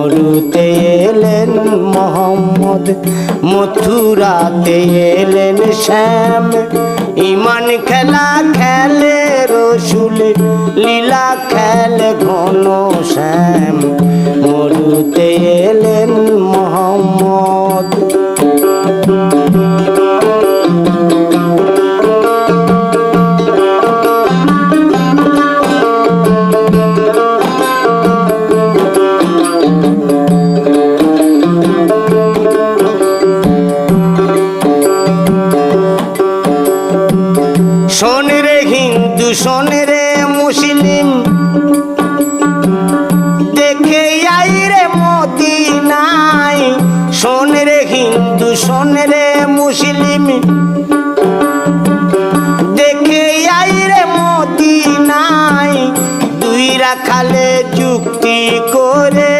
মরুতে এলেন মোহাম্মদ, মথুরাতে এলেন শ্যাম। ইমান খেলা খেলে রসুল, লীলা খেলে ঘন শ্যাম। মরুতে এলেন মোহাম্মদ। শোন রে হিন্দু, শোন রে মুসলিম, দেখে আই রে মদিনায়। শোন রে হিন্দু, শোন রে মুসলিম, দেখে আই রে মদিনায়। দুই রাখালে যুক্তি করে